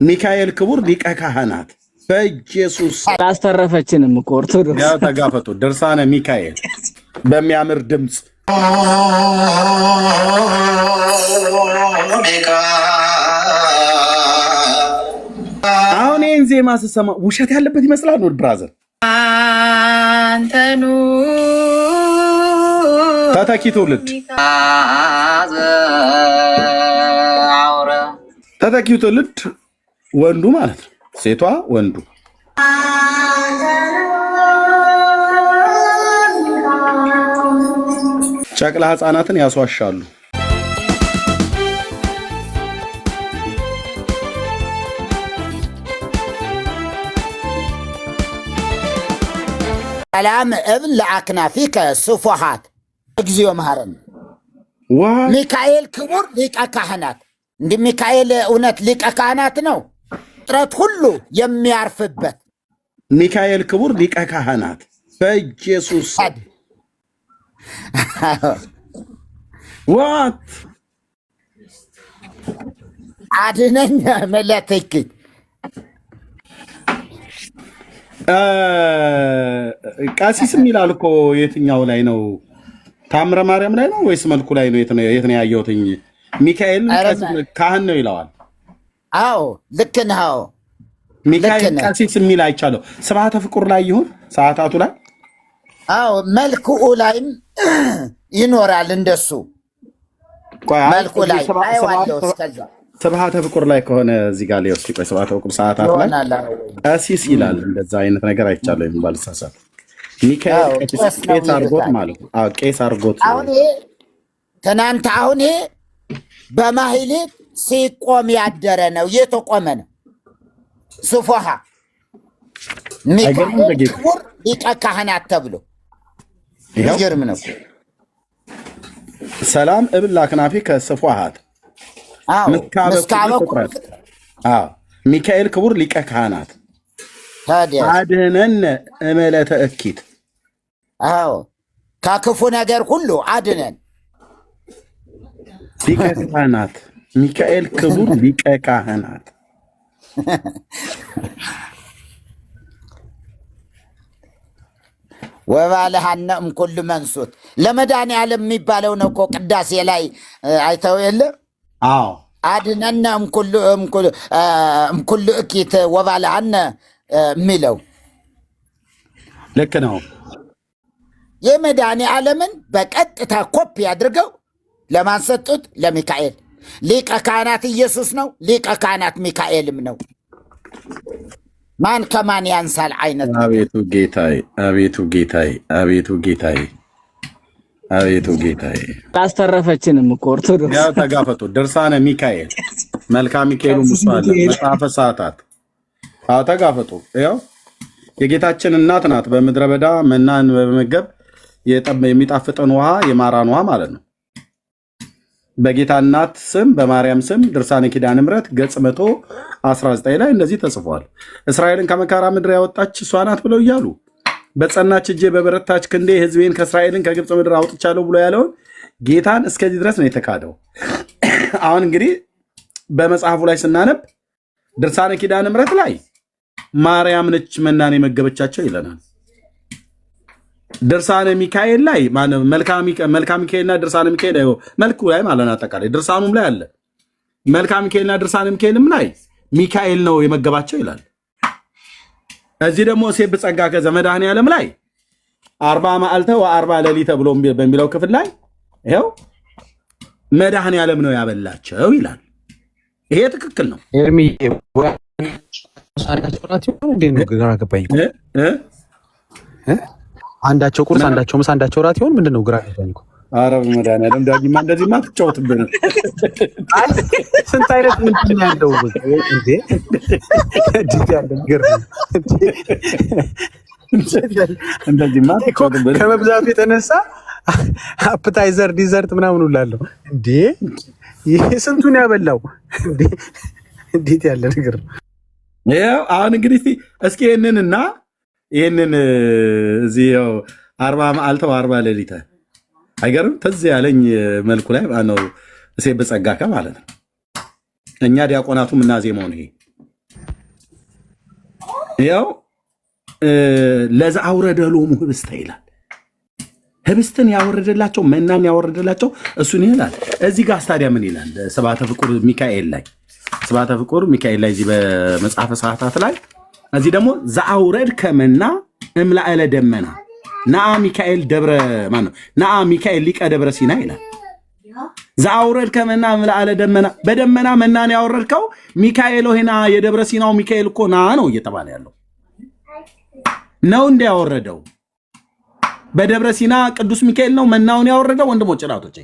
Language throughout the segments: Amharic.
ሚካኤል ክቡር ሊቀ ካህናት በኢየሱስ አላስተረፈችንም እኮ ኦርቶዶክስ። ያው ተጋፈጡ። ድርሳነ ሚካኤል በሚያምር ድምፅ አሁን ይህን ዜማ ስሰማ ውሸት ያለበት ይመስላል። ኖድ ብራዘር አንተኑ ተተኪ ትውልድ ተተኪው ትውልድ ወንዱ ማለት ነው፣ ሴቷ ወንዱ። ጨቅላ ህፃናትን ያስዋሻሉ። ሰላም እብል ለአክናፊከ ስፉሃት እግዚኦ መሐረን ሚካኤል ክቡር ሊቀ ካህናት። እንደ ሚካኤል እውነት ሊቀ ካህናት ነው፣ ጥረት ሁሉ የሚያርፍበት ሚካኤል ክቡር ሊቀ ካህናት በኢየሱስ ዋት አድነኝ መለተክ ቃሲስም ይላል እኮ። የትኛው ላይ ነው? ታምረ ማርያም ላይ ነው ወይስ መልኩ ላይ ነው? የት ነው ያየሁትኝ? ሚካኤል ካህን ነው ይለዋል። አዎ ልክ ነው። ሚካኤል ቃሲስ የሚል አይቻለሁ። ስብሐተ ፍቁር ላይ ይሁን ሰዓታቱ ላይ አዎ መልኩ ላይም ይኖራል እንደሱ መልኩ ላይ አይዋለው። እስከዛ ስብሐተ ፍቁር ላይ ከሆነ እዚህ ጋር ሊወስድ ቆይ፣ ስብሐተ ፍቁር ሰዓታት ላይ ቃሲስ ይላል። እንደዛ አይነት ነገር አይቻለሁ የሚባል ሳሳት ሚካኤል ቄስ አርጎት ማለት ነው። አዎ ቄስ አርጎት። አሁን ትናንት አሁን በማህሌት ሲቆም ያደረ ነው፣ የተቆመ ነው። ስፉሃ ሚካኤል ክቡር ሊቀ ካህናት ተብሎ ይገርም ነው። ሰላም እብል ለአክናፊ ከስፉሃት ሚካኤል ክቡር ሊቀ ካህናት አድነን እመለተ እኪት። አዎ ከክፉ ነገር ሁሉ አድነን። ሊቀ ካህናት ሚካኤል ክቡር ሊቀ ካህናት ወባለሃነ እምኩሉ መንሱት ለመድኃኒዓለም የሚባለው ነው እኮ ቅዳሴ ላይ አይተው የለ? አዎ አድነነ እምኩሉ እኪት ወባለሃነ የሚለው ልክ ነው። የመድኃኒዓለምን በቀጥታ ኮፒ አድርገው ለማን ሰጡት? ለሚካኤል። ሊቀ ካህናት ኢየሱስ ነው፣ ሊቀ ካህናት ሚካኤልም ነው። ማን ከማን ያንሳል አይነት። አቤቱ ጌታዬ፣ አቤቱ ጌታዬ፣ አቤቱ ጌታዬ፣ አቤቱ ጌታዬ። አላስተረፈችንም እኮ ኦርቶዶክስ። ያው ተጋፈጡ። ድርሳነ ሚካኤል መልካ ሚካኤሉ ሙሳለ መጽሐፈ ሰዓታት። አዎ ተጋፈጡ። ያው የጌታችን እናት ናት። በምድረ በዳ መናን በመገብ የሚጣፍጥን ውሃ የማራን ውሃ ማለት ነው። በጌታ እናት ስም በማርያም ስም ድርሳነ ኪዳነ ምሕረት ገጽ 119 ላይ እንደዚህ ተጽፏል። እስራኤልን ከመካራ ምድር ያወጣች እሷ ናት ብለው እያሉ በጸናች እጄ በበረታች ክንዴ ሕዝቤን ከእስራኤልን ከግብፅ ምድር አውጥቻለሁ ብሎ ያለውን ጌታን እስከዚህ ድረስ ነው የተካደው። አሁን እንግዲህ በመጽሐፉ ላይ ስናነብ ድርሳነ ኪዳነ ምሕረት ላይ ማርያም ነች መናን የመገበቻቸው ይለናል። ድርሳነ ሚካኤል ላይ መልካ ሚካኤልና ድርሳነ ሚካኤል መልኩ ላይ ማለት ነው። አጠቃላይ ድርሳኑም ላይ አለ። መልካ ሚካኤልና ድርሳነ ሚካኤልም ላይ ሚካኤል ነው የመገባቸው ይላል። እዚህ ደግሞ ሴብ ጸጋ ከዘመድኃኔዓለም ላይ 40 መዓልተ ወ40 ሌሊት ብሎ በሚለው ክፍል ላይ ይኸው መድኃኔዓለም ነው ያበላቸው ይላል። ይሄ ትክክል ነው። አንዳቸው ቁርስ አንዳቸው ምሳ አንዳቸው ራት ይሆን ምንድነው? ግራ ገባኝ እኮ። ኧረ መድኃኔዓለም ዳጊማ እንደዚህማ ትጫወትብን። ስንት አይነት ምንድን ነው ያለው እንዴ? እንዴት ያለ ነገር ነው እንደዚህማ ትጫወትብን። ከመብዛቱ የተነሳ አፕታይዘር ዲዘርት ምናምን ሁላለሁ እንዴ? ይሄ ስንቱን ያበላው እንዴ? እንዴት ያለ ነገር ነው? ያው አሁን እንግዲህ እስኪ ይህንን እዚህ 40 መዓልተ ወ40 ሌሊት አይገርም? ተዝ ያለኝ መልኩ ላይ ማነው እሴ በጸጋከ ማለት ነው። እኛ ዲያቆናቱ ምናዜመው ነው ይሄ ያው ለዛ አውረደ ሎሙ ህብስተ ይላል። ህብስትን ያወረደላቸው መናን ያወረደላቸው እሱን ይላል። እዚህ ጋር ታዲያ ምን ይላል? ስብሐተ ፍቁር ሚካኤል ላይ ስብሐተ ፍቁር ሚካኤል ላይ እዚህ በመጽሐፈ ሰዓታት ላይ እዚህ ደግሞ ዘአውረድ ከመና እምላእለ ደመና ነአ ሚካኤል ደብረ ማን ነው? ነአ ሚካኤል ሊቀ ደብረ ሲና ይላል። ዘአውረድ ከመና እምላእለ ደመና በደመና መናን ያወረድከው ሚካኤል ሆይና የደብረ ሲናው ሚካኤል እኮ ና ነው እየተባለ ያለው ነው እንዲያወረደው በደብረ ሲና ቅዱስ ሚካኤል ነው መናውን ያወረደው። ወንድሞች እናቶቼ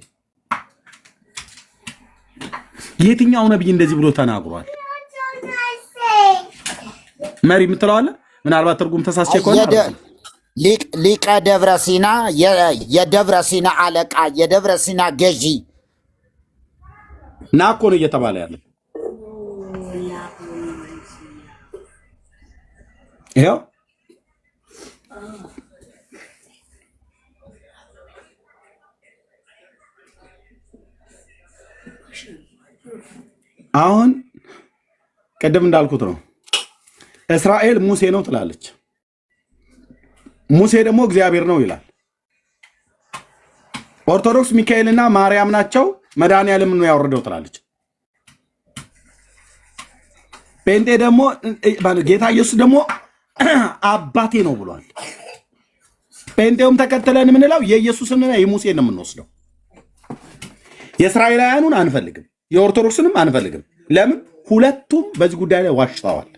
የትኛው ነብይ እንደዚህ ብሎ ተናግሯል? መሪ የምትለው አለ። ምናልባት ትርጉም ተሳስቼ ከሆነ ሊቀ ደብረ ሲና የደብረ ሲና አለቃ የደብረ ሲና ገዢ ና እኮ ነው እየተባለ ያለው። ይኸው አሁን ቀደም እንዳልኩት ነው። እስራኤል ሙሴ ነው ትላለች፣ ሙሴ ደግሞ እግዚአብሔር ነው ይላል። ኦርቶዶክስ ሚካኤልና ማርያም ናቸው፣ መድኃኒዓለም ነው ያወረደው ትላለች። ጴንጤ ደግሞ ጌታ ኢየሱስ ደግሞ አባቴ ነው ብሏል። ጴንጤውም ተከተለን የምንለው የኢየሱስንና የሙሴን ነው የምንወስደው። የእስራኤላውያኑን አንፈልግም፣ የኦርቶዶክስንም አንፈልግም። ለምን? ሁለቱም በዚህ ጉዳይ ላይ ዋሽተዋል።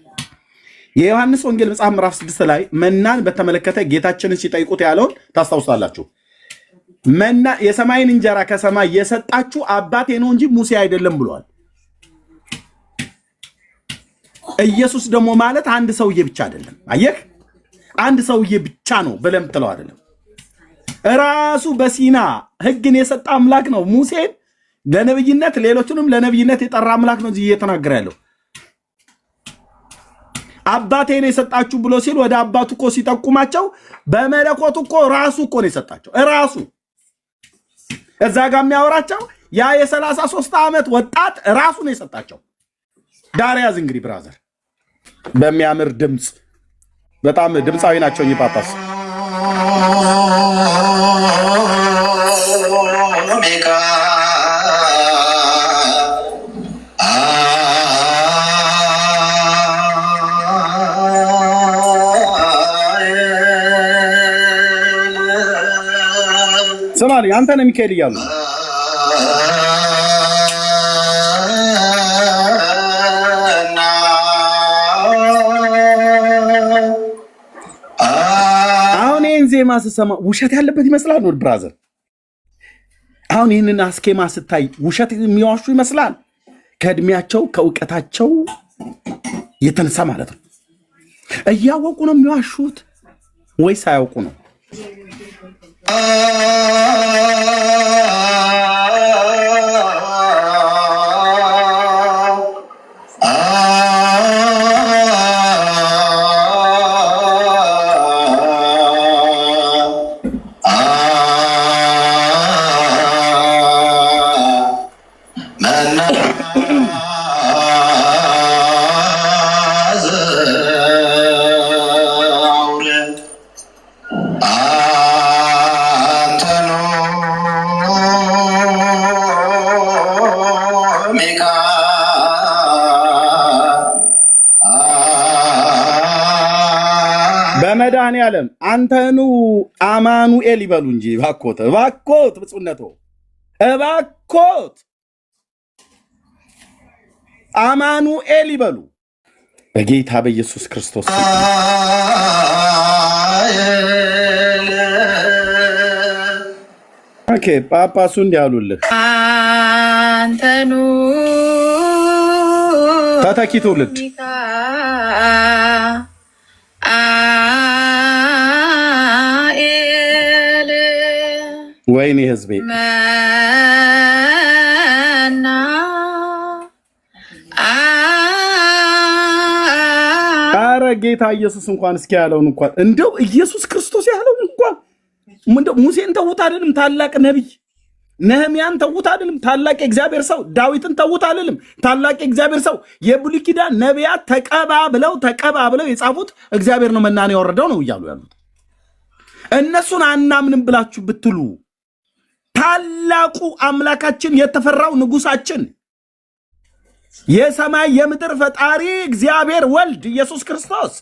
የዮሐንስ ወንጌል መጽሐፍ ምዕራፍ 6 ላይ መናን በተመለከተ ጌታችንን ሲጠይቁት ያለውን ታስታውሳላችሁ። መና የሰማይን እንጀራ ከሰማይ የሰጣችሁ አባቴ ነው እንጂ ሙሴ አይደለም ብሏል። ኢየሱስ ደግሞ ማለት አንድ ሰውዬ ብቻ አይደለም። አየህ፣ አንድ ሰውዬ ብቻ ነው ብለህ የምትለው አይደለም። ራሱ በሲና ሕግን የሰጠ አምላክ ነው። ሙሴን ለነብይነት ሌሎቹንም ለነብይነት የጠራ አምላክ ነው እዚህ እየተናገረ ያለው። አባቴን የሰጣችሁ ብሎ ሲል ወደ አባቱ እኮ ሲጠቁማቸው በመለኮቱ እኮ ራሱ እኮ ነው የሰጣቸው። ራሱ እዛ ጋር የሚያወራቸው ያ የ33 ዓመት ወጣት ራሱ ነው የሰጣቸው። ዳርያዝ እንግዲህ ብራዘር በሚያምር ድምፅ በጣም ድምፃዊ ናቸው እኚህ ጳጳስ። ስማልኝ አንተ ነህ ሚካኤል እያሉ አሁን ይህን ዜማ ስሰማ ውሸት ያለበት ይመስላል ነው ብራዘር። አሁን ይህንን አስኬማ ስታይ ውሸት የሚዋሹ ይመስላል። ከእድሜያቸው ከእውቀታቸው የተነሳ ማለት ነው። እያወቁ ነው የሚዋሹት ወይስ አያውቁ ነው? በመድኃኒዓለም አንተኑ አማኑኤል ይበሉ እንጂ እባክዎት፣ እባክዎት፣ ብፁዕነቶ እባክዎት አማኑኤል ይበሉ በጌታ በኢየሱስ ክርስቶስ። ኦኬ ጳጳሱ እንዲህ አሉልህ። አንተኑ ተተኪ ትውልድ ወይኔ ህዝቤ መና አረ ጌታ ኢየሱስ እንኳን እስኪ ያለውን እንኳን እንደው ኢየሱስ ክርስቶስ ያለውን እንኳን እንደው ሙሴን ተውት አይደለም ታላቅ ነብይ ነህምያን ተውት አይደለም ታላቅ የእግዚአብሔር ሰው ዳዊትን ተውት አይደለም ታላቅ የእግዚአብሔር ሰው የብሉይ ኪዳን ነቢያት ተቀባ ብለው የጻፉት እግዚአብሔር ነው መናን ያወረደው ነው እያሉ ያሉት። እነሱን አናምንም ብላችሁ ብትሉ ታላቁ አምላካችን የተፈራው ንጉሳችን የሰማይ የምድር ፈጣሪ እግዚአብሔር ወልድ ኢየሱስ ክርስቶስ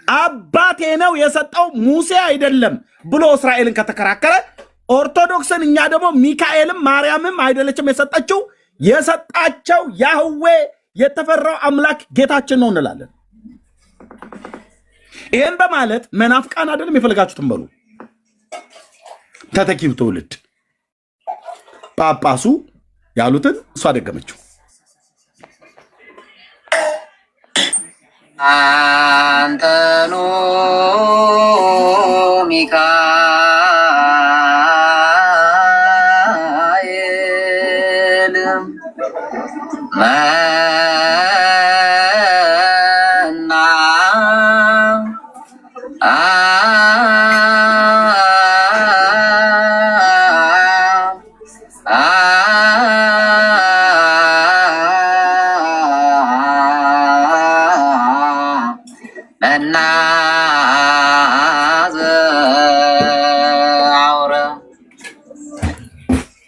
አባቴ ነው የሰጠው ሙሴ አይደለም ብሎ እስራኤልን ከተከራከረ ኦርቶዶክስን እኛ ደግሞ ሚካኤልም ማርያምም አይደለችም የሰጣቸው ያህዌ የተፈራው አምላክ ጌታችን ነው እንላለን። ይህን በማለት መናፍቃን አይደለም የፈለጋችሁትን በሉ። ተተኪው ትውልድ ጳጳሱ ያሉትን እሷ ደገመችው። አንተኑ ሚካኤልም መና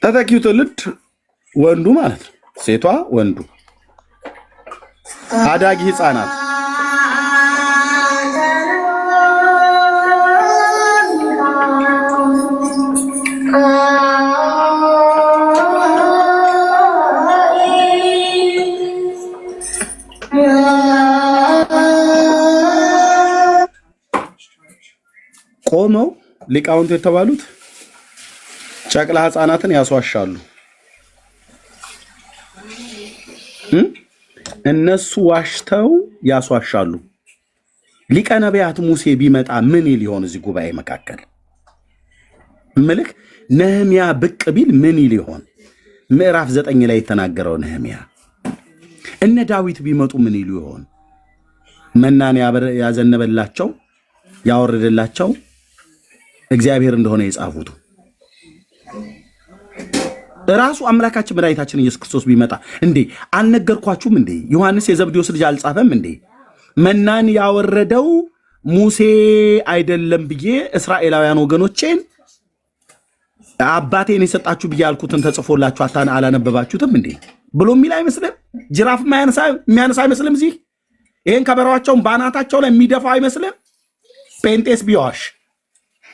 ተተኪው ትውልድ ወንዱ ማለት ነው፣ ሴቷ ወንዱ፣ አዳጊ ህፃናት ቆመው ሊቃውንት የተባሉት ጨቅላ ህፃናትን ያስዋሻሉ። እነሱ ዋሽተው ያስዋሻሉ። ሊቀ ነቢያት ሙሴ ቢመጣ ምን ሊሆን እዚህ ጉባኤ መካከል ምልክ ነህምያ ብቅ ቢል ምን ሊሆን? ምዕራፍ 9 ላይ የተናገረው ነህምያ እነ ዳዊት ቢመጡ ምን ሊሆን? መናን ያዘነበላቸው ያወረደላቸው እግዚአብሔር እንደሆነ የጻፉት ራሱ አምላካችን መድኃኒታችን ኢየሱስ ክርስቶስ ቢመጣ እንዴ አልነገርኳችሁም እንዴ? ዮሐንስ የዘብዴዎስ ልጅ አልጻፈም እንዴ? መናን ያወረደው ሙሴ አይደለም ብዬ እስራኤላውያን ወገኖቼን አባቴን የሰጣችሁ ብዬ ያልኩትን ተጽፎላችሁ አላነበባችሁትም እንዴ ብሎ የሚል አይመስልም? ጅራፍ የሚያነሳ አይመስልም? እዚህ ይሄን ከበሯቸውን በአናታቸው ላይ የሚደፋው አይመስልም? ጴንጤስ ቢዋሽ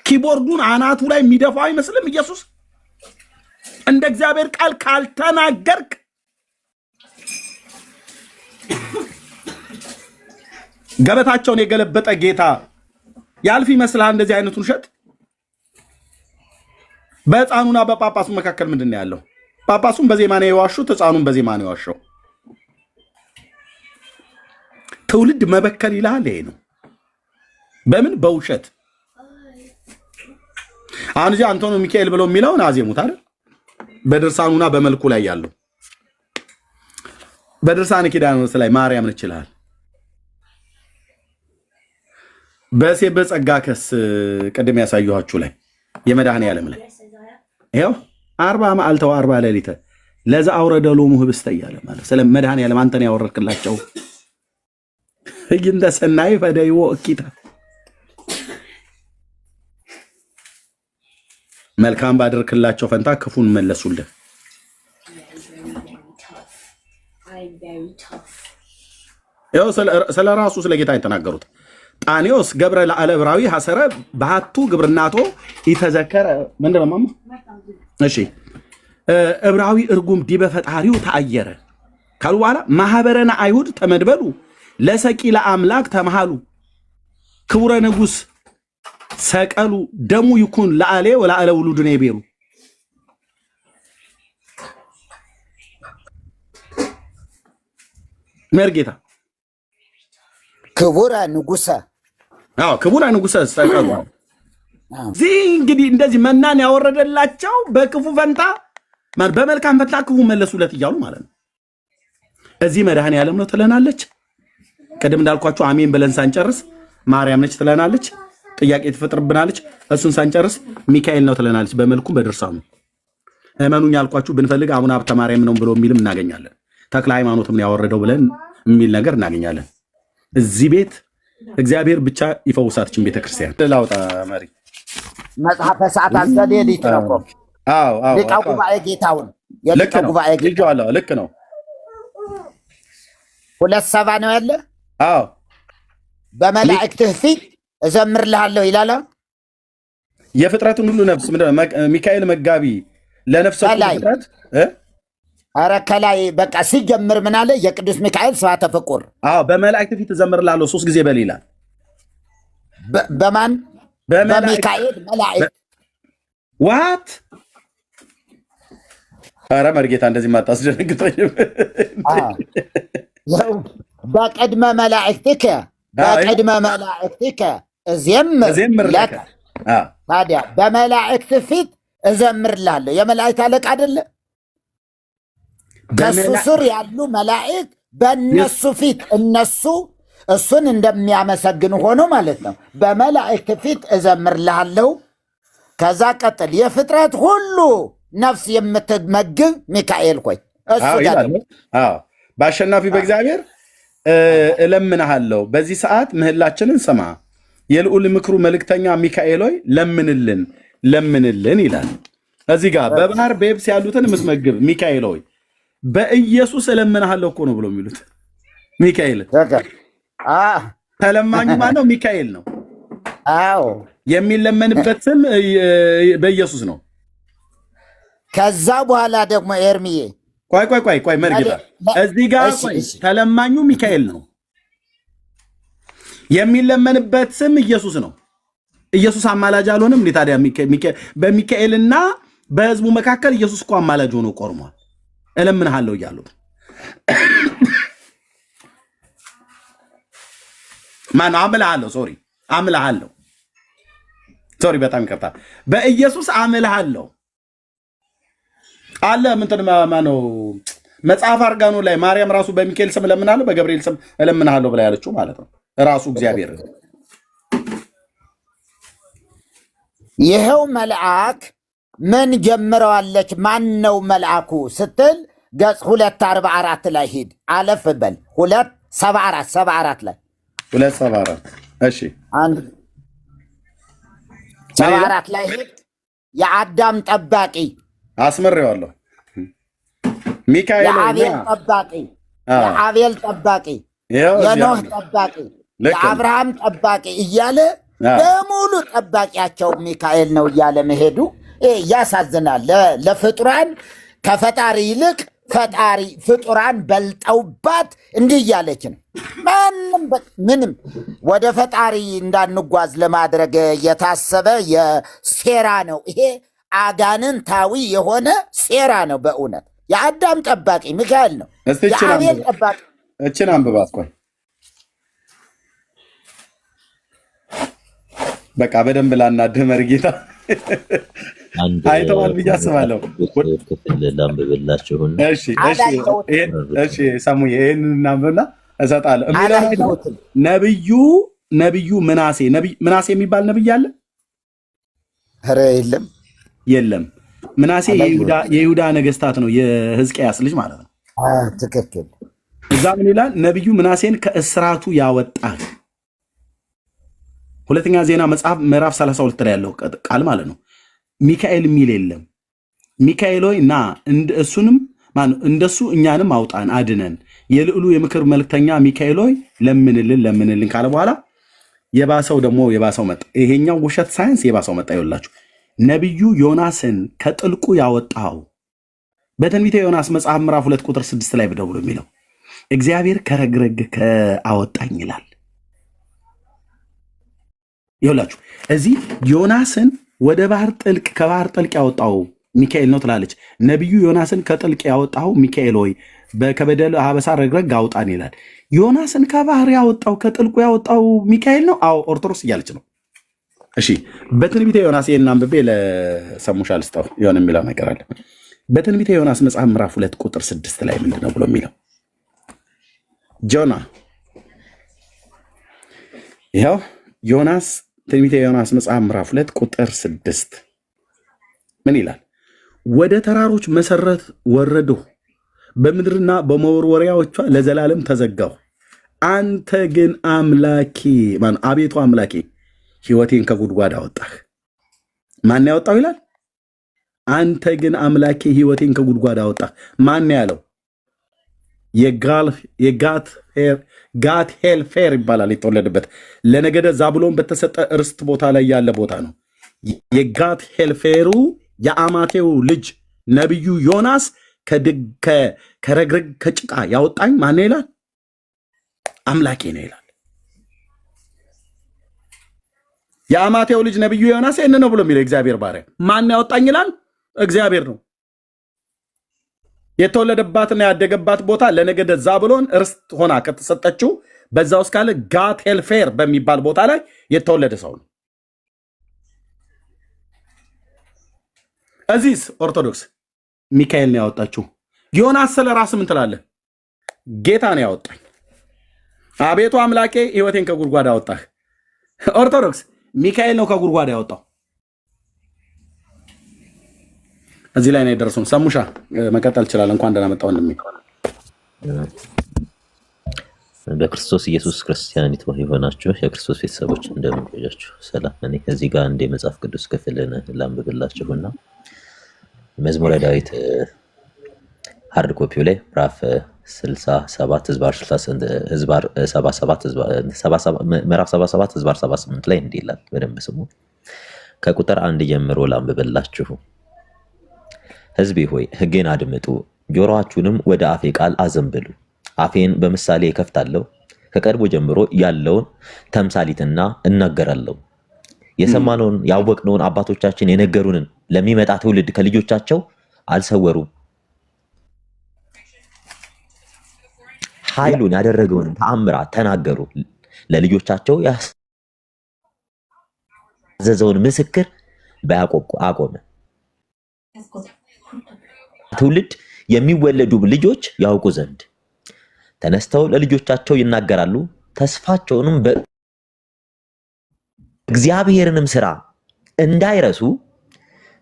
ኪቦርዱን አናቱ ላይ የሚደፋው አይመስልም? ኢየሱስ እንደ እግዚአብሔር ቃል ካልተናገርክ ገበታቸውን የገለበጠ ጌታ ያልፍ ይመስልሃል? እንደዚህ አይነቱን ውሸት በሕፃኑና በጳጳሱ መካከል ምንድን ነው ያለው? ጳጳሱን በዜማ ነው የዋሹት፣ ሕፃኑን በዜማ ነው የዋሸው። ትውልድ መበከል ይላል። ይሄ ነው በምን በውሸት። አሁን እዚህ አንቶኖ ሚካኤል ብለው የሚለውን አዜሙት አይደል? በድርሳኑና በመልኩ ላይ ያለው በድርሳነ ኪዳኖስ ላይ ማርያም ነች ይላል። በሴበ ጸጋ ከስ ቅድም ያሳየኋችሁ ላይ የመድኃኔዓለም ላይ ይኸው 40 መዓልተ ወ40 ሌሊተ ለዛ አውረደ ሎሙ ህብስተ እያለ ማለት ስለ መድኃኔዓለም አንተን ያወረድክላቸው እንደ ሰናይ ፈደይዎ እኪታ መልካም ባደረክላቸው ፈንታ ክፉን መለሱልህ። ይኸው ስለ ራሱ ስለ ጌታ የተናገሩት ጣኔዎስ ገብረ ለአለ ዕብራዊ ሐሰረ ባህቱ ግብርናቶ ይተዘከረ ምንድነው ማማ? እሺ ዕብራዊ እርጉም ዲበ ፈጣሪው ተአየረ ካሉ በኋላ ማህበረና አይሁድ ተመድበሉ ለሰቂለ አምላክ ተመሃሉ ክቡረ ንጉስ ሰቀሉ ደሙ ይኩን ለአሌ ወለአለ ውሉድነ ይቤሩ። መርጌታ ክቡረ ንጉሰ ክቡረ ንጉሰ ሰቀሉ። እዚህ እንግዲህ እንደዚህ መናን ያወረደላቸው በክፉ ፈንታ በመልካም ፈንታ ክፉ መለሱለት እያሉ ማለት ነው። እዚህ መድኃኔዓለም ነው ትለናለች። ቅድም እንዳልኳችሁ አሜን ብለን ሳንጨርስ ማርያም ነች ትለናለች። ጥያቄ ትፈጥርብናለች። እሱን ሳንጨርስ ሚካኤል ነው ትለናለች። በመልኩ በድርሳኑ እመኑኝ ያልኳችሁ ብንፈልግ አቡነ ሀብተ ማርያም ነው ብሎ የሚልም እናገኛለን። ተክለ ሃይማኖትም ያወረደው ብለን የሚል ነገር እናገኛለን። እዚህ ቤት እግዚአብሔር ብቻ ይፈውሳትችን ቤተክርስቲያን። ላውጣ መሪ መጽሐፈ ሰዓታት ዘዴ ሊትረኮም ሊቀ ጉባኤ ጌታውን የሊቀ ጉባኤ ጌታውን ልክ ነው። 270 ነው ያለ። አዎ በመላእክትህ ፊት እዘምርልሃለሁ ይላል። የፍጥረትን ሁሉ ነፍስ ሚካኤል መጋቢ ለነፍሰ ፍጥረት አረ ከላይ በቃ ሲጀምር ምን አለ? የቅዱስ ሚካኤል ስብሐተ ፍቁር። አዎ በመላእክት ፊት እዘምርልሃለሁ 3 ጊዜ በል ይላል። በማን? በሚካኤል መላእክት። ዋት? አረ መርጌታ እንደዚህ ማታስደነግጠኝ። በቅድመ መላእክትከ በቅድመ መላእክትከ እዘምር ለከ። ታዲያ በመላእክት ፊት እዘምርልሃለሁ። የመላእክት አለቃ አይደለ? ከሱ ስር ያሉ መላእክት በእነሱ ፊት እሱን እንደሚያመሰግኑ ሆኖ ማለት ነው። በመላእክት ፊት እዘምርልሃለሁ። ከዛ ቀጥል የፍጥረት ሁሉ ነፍስ የምትመግብ ሚካኤል ሆይ እሱ በአሸናፊ በእግዚአብሔር እለምንሃለሁ። በዚህ ሰዓት ምህላችንን ስማ። የልዑል ምክሩ መልእክተኛ ሚካኤል ሆይ ለምንልን ይላል። እዚህ ጋር በባህር በየብስ ያሉትን የምትመግብ ሚካኤል ሆይ በኢየሱስ እለምንሃለሁ እኮ ነው ብሎ የሚሉት ሚካኤል። ተለማኙ ማነው? ሚካኤል ነው። አዎ የሚለመንበት ስም በኢየሱስ ነው። ከዛ በኋላ ደግሞ ኤርሚዬ ቆይ መርጌታ እዚህ ጋር ተለማኙ ሚካኤል ነው። የሚለመንበት ስም ኢየሱስ ነው። ኢየሱስ አማላጅ አልሆነም እንዴ ታዲያ? በሚካኤልና በህዝቡ መካከል ኢየሱስ እኮ አማላጅ ሆኖ ቆርሟል። እለምንሃለሁ እያሉት ማነው? አምልሃለሁ ሶሪ በጣም ይቅርታ። በኢየሱስ አምልሃለሁ አለ። ምንትን ማነው? መጽሐፍ አርጋኖ ላይ ማርያም ራሱ በሚካኤል ስም እለምናለሁ በገብርኤል ስም እለምንሃለሁ ብላ ያለችው ማለት ነው። ራሱ እግዚአብሔር ይሄው መልአክ ምን ጀምረዋለች? ማን ነው መልአኩ ስትል ገጽ 244 ላይ ሂድ፣ አለፍ በል 274 ላይ 274 እሺ፣ 74 ላይ ሂድ። የአዳም ጠባቂ አስመሬዋለሁ ሚካኤል፣ የአቤል ጠባቂ፣ የኖህ ጠባቂ፣ የአብርሃም ጠባቂ እያለ በሙሉ ጠባቂያቸው ሚካኤል ነው እያለ መሄዱ ያሳዝናል። ለፍጡራን ከፈጣሪ ይልቅ ፈጣሪ ፍጡራን በልጠውባት እንዲህ እያለች ነው። ምንም ወደ ፈጣሪ እንዳንጓዝ ለማድረግ የታሰበ የሴራ ነው። ይሄ አጋንንታዊ የሆነ ሴራ ነው። በእውነት የአዳም ጠባቂ ሚካኤል ነው። የአቤል ጠባቂ እችን አንብባት። ቆይ በቃ በደንብ ላናድህ መርጌታ አይተዋል ብዬ አስባለሁ። ላንብብላችሁና እሺ ሰሙዬ ይህን እናንብብና እሰጣለሁ። ነቢዩ ምናሴ የሚባል ነቢይ አለ? ኧረ የለም። ምናሴ የይሁዳ ነገስታት ነው፣ የሕዝቅያስ ልጅ ማለት ነው። ትክክል። እዛ ምን ይላል? ነቢዩ ምናሴን ከእስራቱ ያወጣል። ሁለተኛ ዜና መጽሐፍ ምዕራፍ 32 ላይ ያለው ቃል ማለት ነው። ሚካኤል የሚል የለም። ሚካኤል ሆይ ና እንደሱ እኛንም አውጣን አድነን፣ የልዑሉ የምክር መልክተኛ ሚካኤል ሆይ ለምንልን ካለ በኋላ የባሰው መጣ። ይሄኛው ውሸት ሳይንስ የባሰው መጣ። ይኸውላችሁ ነቢዩ ዮናስን ከጥልቁ ያወጣው በትንቢተ ዮናስ መጽሐፍ ምዕራፍ 2 ቁጥር 6 ላይ ብደውሎ የሚለው እግዚአብሔር ከረግረግ አወጣኝ ይላል። ይኸውላችሁ እዚህ ዮናስን ወደ ከባህር ጥልቅ ያወጣው ሚካኤል ነው ትላለች። ነቢዩ ዮናስን ከጥልቅ ያወጣው ሚካኤል ሆይ ከበደል አበሳ ረግረግ አውጣን ይላል። ዮናስን ከባህር ያወጣው ከጥልቁ ያወጣው ሚካኤል ነው። አዎ ኦርቶዶክስ እያለች ነው። እሺ በትንቢተ ዮናስ ይሄን አንብቤ ለሰሙሻ ልስጠው። የሆነ የሚለው ነገር አለ። በትንቢተ ዮናስ መጽሐፍ ምዕራፍ 2 ቁጥር 6 ላይ ምንድነው ብሎ የሚለው? ይኸው ትንቢተ ዮናስ መጽሐፍ ምዕራፍ 2 ቁጥር 6 ምን ይላል? ወደ ተራሮች መሰረት ወረድሁ፣ በምድርና በመወርወሪያዎቿ ለዘላለም ተዘጋሁ። አንተ ግን አምላኬ አቤቱ አምላኬ ሕይወቴን ከጉድጓድ አወጣህ። ማን ያወጣው ይላል? አንተ ግን አምላኬ ሕይወቴን ከጉድጓድ አወጣህ። ማን ያለው? ጋት ሄልፌር ይባላል የተወለደበት። ለነገደ ዛብሎን በተሰጠ ርስት ቦታ ላይ ያለ ቦታ ነው። የጋት ሄልፌሩ የአማቴው ልጅ ነቢዩ ዮናስ ከረግረግ ከጭቃ ያወጣኝ ማን ይላል? አምላኬ ነው ይላል። የአማቴው ልጅ ነቢዩ ዮናስ ይህን ነው ብሎ የሚለው እግዚአብሔር ባሪያ። ማን ያወጣኝ ይላል? እግዚአብሔር ነው። የተወለደባትና ያደገባት ቦታ ለነገደ ዛብሎን ርስት ሆና ከተሰጠችው በዛ ውስጥ ካለ ጋት ሄልፌር በሚባል ቦታ ላይ የተወለደ ሰው ነው። እዚህስ ኦርቶዶክስ ሚካኤል ነው ያወጣችው። ዮናስ ስለ ራስ ምን ትላለህ? ጌታ ነው ያወጣኝ። አቤቱ አምላኬ ሕይወቴን ከጉድጓድ አወጣህ። ኦርቶዶክስ ሚካኤል ነው ከጉድጓድ ያወጣው። እዚህ ላይ ነው የደረሰው። ሰሙሻ መቀጠል ይችላል። እንኳን ደህና መጣው እንደሚ በክርስቶስ ኢየሱስ ክርስቲያን የሆናችሁ የክርስቶስ ቤተሰቦች እንደምን ቆያችሁ? ሰላም። እኔ እዚህ ጋር እንደ መጽሐፍ ቅዱስ ክፍልን ላንብብላችሁና መዝሙረ ዳዊት ሃርድ ኮፒው ላይ ምዕራፍ 67 ህዝባር 78 ላይ እንዲህ ይላል። በደንብ ስሙ። ከቁጥር 1 ጀምሮ ላንብብላችሁ። ሕዝቤ ሆይ ሕጌን አድምጡ፣ ጆሮአችሁንም ወደ አፌ ቃል አዘንብሉ። አፌን በምሳሌ እከፍታለሁ፣ ከቀድሞ ጀምሮ ያለውን ተምሳሊትና እናገራለሁ። የሰማነውን ያወቅነውን አባቶቻችን የነገሩንን ለሚመጣ ትውልድ ከልጆቻቸው አልሰወሩም። ኃይሉን ያደረገውን ተአምራት ተናገሩ፣ ለልጆቻቸው ያዘዘውን ምስክር በያዕቆብ አቆመ። ትውልድ የሚወለዱ ልጆች ያውቁ ዘንድ ተነስተው ለልጆቻቸው ይናገራሉ፣ ተስፋቸውንም በእግዚአብሔርንም ሥራ እንዳይረሱ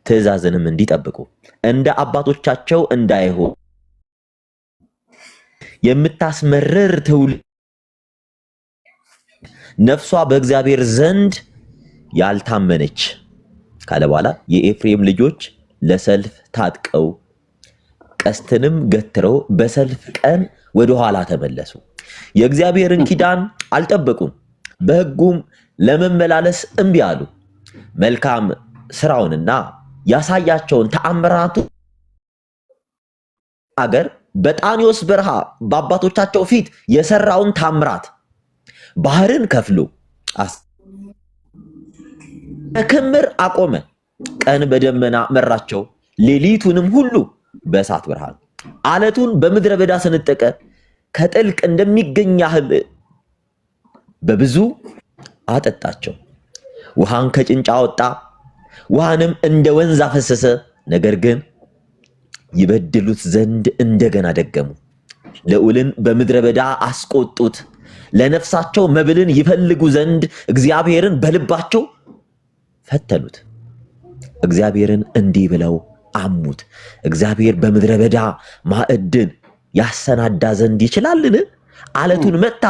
ትእዛዝንም እንዲጠብቁ እንደ አባቶቻቸው እንዳይሆኑ የምታስመርር ትውልድ ነፍሷ በእግዚአብሔር ዘንድ ያልታመነች ካለ በኋላ የኤፍሬም ልጆች ለሰልፍ ታጥቀው ቀስትንም ገትረው በሰልፍ ቀን ወደ ኋላ ተመለሱ። የእግዚአብሔርን ኪዳን አልጠበቁም፣ በሕጉም ለመመላለስ እምቢ አሉ። መልካም ስራውንና ያሳያቸውን ተአምራቱ አገር በጣኒዮስ በረሃ በአባቶቻቸው ፊት የሰራውን ታምራት ባህርን ከፍሎ ክምር አቆመ። ቀን በደመና መራቸው፣ ሌሊቱንም ሁሉ በእሳት ብርሃን። አለቱን በምድረ በዳ ሰነጠቀ፣ ከጥልቅ እንደሚገኝ ያህል በብዙ አጠጣቸው። ውሃን ከጭንጫ አወጣ፣ ውሃንም እንደ ወንዝ አፈሰሰ። ነገር ግን ይበድሉት ዘንድ እንደገና ደገሙ። ልዑልን በምድረ በዳ አስቆጡት። ለነፍሳቸው መብልን ይፈልጉ ዘንድ እግዚአብሔርን በልባቸው ፈተኑት። እግዚአብሔርን እንዲህ ብለው አሙት፣ እግዚአብሔር በምድረ በዳ ማዕድን ያሰናዳ ዘንድ ይችላልን? አለቱን መታ፣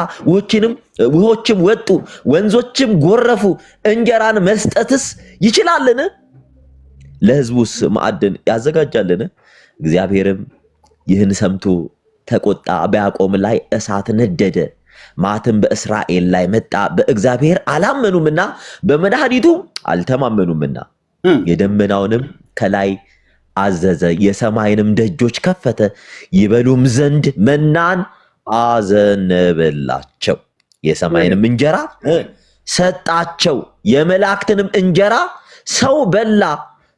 ውሆችም ወጡ፣ ወንዞችም ጎረፉ። እንጀራን መስጠትስ ይችላልን? ለሕዝቡስ ማዕድን ያዘጋጃልን? እግዚአብሔርም ይህን ሰምቶ ተቆጣ፣ በያዕቆብ ላይ እሳት ነደደ፣ መዓትም በእስራኤል ላይ መጣ። በእግዚአብሔር አላመኑምና በመድኃኒቱ አልተማመኑምና። የደመናውንም ከላይ አዘዘ፣ የሰማይንም ደጆች ከፈተ፣ ይበሉም ዘንድ መናን አዘነበላቸው። የሰማይንም እንጀራ ሰጣቸው፣ የመላእክትንም እንጀራ ሰው በላ።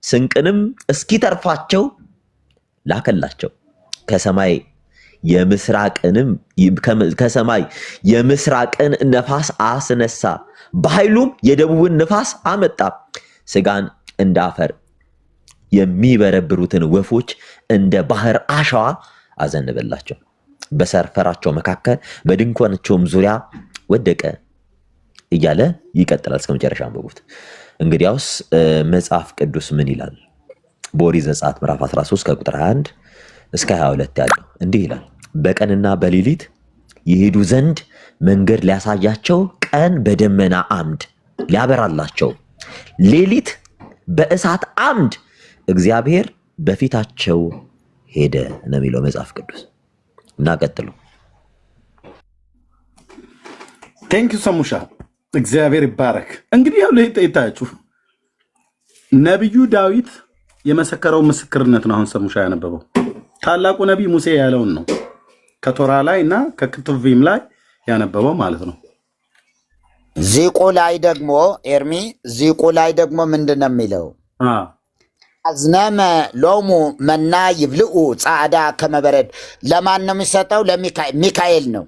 ስንቅንም እስኪተርፋቸው ላከላቸው። ከሰማይ የምስራቅን ነፋስ አስነሳ፣ በኃይሉም የደቡብን ነፋስ አመጣ። ስጋን እንደ አፈር የሚበረብሩትን ወፎች እንደ ባህር አሸዋ አዘነበላቸው። በሰፈራቸው መካከል በድንኳናቸውም ዙሪያ ወደቀ እያለ ይቀጥላል። እስከ መጨረሻ አንብቡት። እንግዲያውስ መጽሐፍ ቅዱስ ምን ይላል? በኦሪት ዘጸአት ምዕራፍ 13 ከቁጥር 21 እስከ 22 ያለው እንዲህ ይላል። በቀንና በሌሊት ይሄዱ ዘንድ መንገድ ሊያሳያቸው ቀን በደመና አምድ ሊያበራላቸው፣ ሌሊት በእሳት አምድ እግዚአብሔር በፊታቸው ሄደ ነው የሚለው መጽሐፍ ቅዱስ። እና ቀጥሉ። ቴንክ ዩ ሰሙሻ፣ እግዚአብሔር ይባረክ። እንግዲህ ያው ለይታያችሁ ነቢዩ ዳዊት የመሰከረው ምስክርነት ነው። አሁን ሰሙሻ ያነበበው ታላቁ ነቢይ ሙሴ ያለውን ነው። ከቶራ ላይ እና ከክቱቪም ላይ ያነበበው ማለት ነው። ዚቁ ላይ ደግሞ ኤርሚ ዚቁ ላይ ደግሞ ምንድን ነው የሚለው? አዝነመ ሎሙ መና ይብልኡ ጻዕዳ ከመበረድ። ለማን ነው የሚሰጠው? ለሚካኤል ነው